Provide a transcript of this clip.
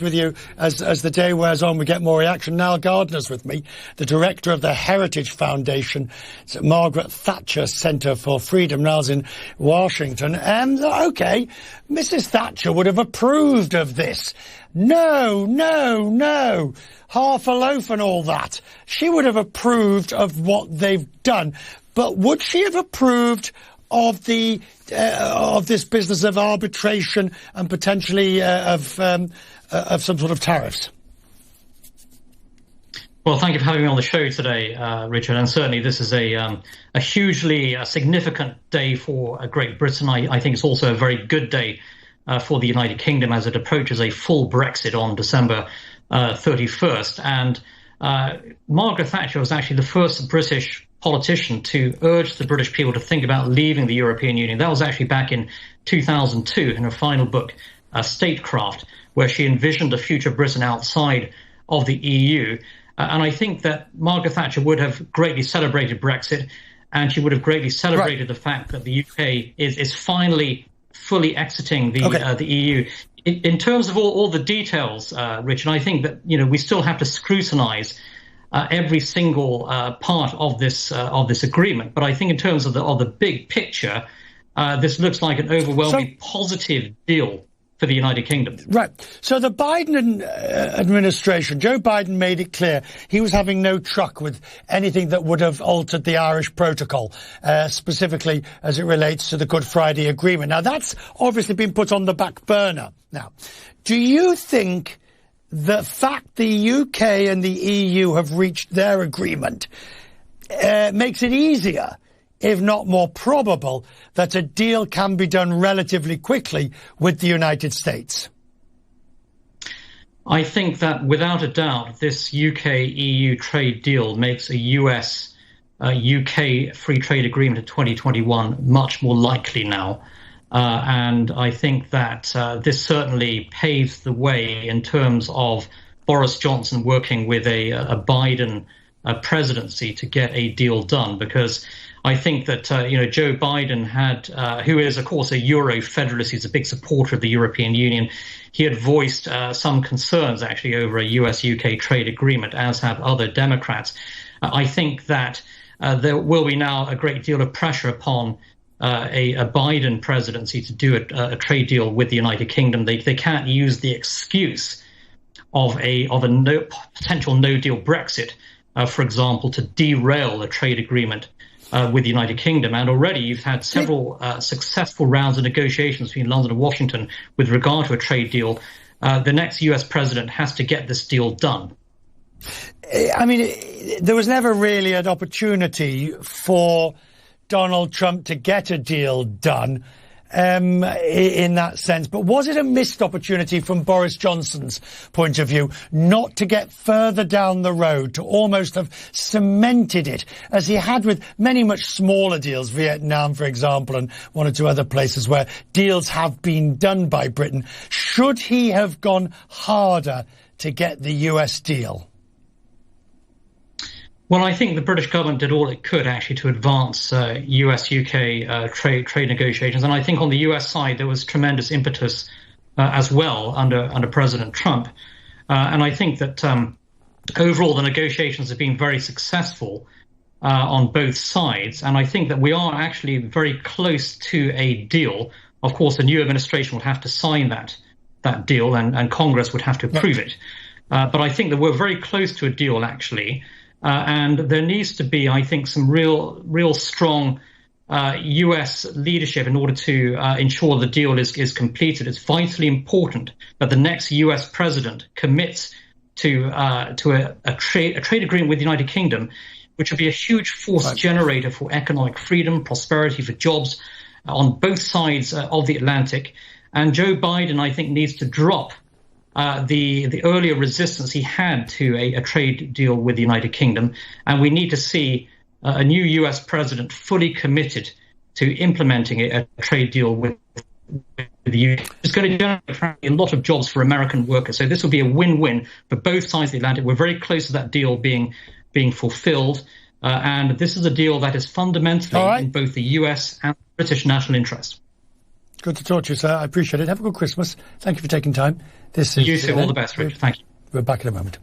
with you as the day wears on. We get more reaction. Nile Gardiner's with me, the director of the Heritage Foundation. It's at Margaret Thatcher Centre for Freedom. Nile's in Washington. Okay, Mrs. Thatcher would have approved of this. No. Half a loaf and all that. She would have approved of what they've done. But would she have approved of the of this business of arbitration and potentially of some sort of tariffs? Well, thank you for having me on the show today, Richard. And certainly this is a hugely significant day for Great Britain. I think it's also a very good day for the United Kingdom as it approaches a full Brexit on December 31st. And Margaret Thatcher was actually the first British politician to urge the British people to think about leaving the European Union. That was actually back in 2002 in her final book, Statecraft, where she envisioned a future Britain outside of the EU. And I think that Margaret Thatcher would have greatly celebrated Brexit, and she would have greatly celebrated the fact that the UK is finally fully exiting the EU. In terms of all the details, Richard, I think that we still have to scrutinise every single part of this agreement. But I think in terms of the big picture, this looks like an overwhelmingly positive deal for the United Kingdom. Right. So the Biden administration, Joe Biden made it clear he was having no truck with anything that would have altered the Irish protocol, specifically as it relates to the Good Friday Agreement. Now, that's obviously been put on the back burner. Now, do you think the fact the UK and the EU have reached their agreement makes it easier, if not more probable, that a deal can be done relatively quickly with the United States? I think that without a doubt, this UK-EU trade deal makes a US-UK free trade agreement in 2021 much more likely now. And I think that this certainly paves the way in terms of Boris Johnson working with a Biden presidency to get a deal done, because I think that Joe Biden had, who is of course a Euro federalist, he's a big supporter of the European Union. He had voiced some concerns actually over a US-UK trade agreement, as have other Democrats. I think that there will be now a great deal of pressure upon a Biden presidency to do a trade deal with the United Kingdom. They can't use the excuse of a potential no-deal Brexit, for example, to derail a trade agreement with the United Kingdom. And already you've had several successful rounds of negotiations between London and Washington with regard to a trade deal. The next US president has to get this deal done. I mean, there was never really an opportunity for Donald Trump to get a deal done in that sense. But was it a missed opportunity from Boris Johnson's point of view not to get further down the road, to almost have cemented it, as he had with many much smaller deals, Vietnam, for example, and one or two other places where deals have been done by Britain? Should he have gone harder to get the US deal? Well, I think the British government did all it could actually to advance US-UK trade negotiations. And I think on the US side, there was tremendous impetus as well under President Trump. And I think that overall the negotiations have been very successful on both sides. And I think that we are actually very close to a deal. Of course, the new administration would have to sign that deal, and Congress would have to approve it. But I think that we're very close to a deal, actually. And there needs to be, I think, some real strong US leadership in order to ensure the deal is completed. It's vitally important that the next US president commits to a trade agreement with the United Kingdom, which would be a huge force generator for economic freedom, prosperity, for jobs on both sides of the Atlantic. And Joe Biden, I think, needs to drop the earlier resistance he had to a trade deal with the United Kingdom. And we need to see a new US president fully committed to implementing a trade deal with the UK. It's going to generate a lot of jobs for American workers. So this will be a win-win for both sides of the Atlantic. We're very close to that deal being fulfilled. And this is a deal that is fundamentally in both the US and British national interest. Good to talk to you, sir. I appreciate it. Have a good Christmas. Thank you for taking time. You too. All the best, Richard. Thank you. We're back in a moment.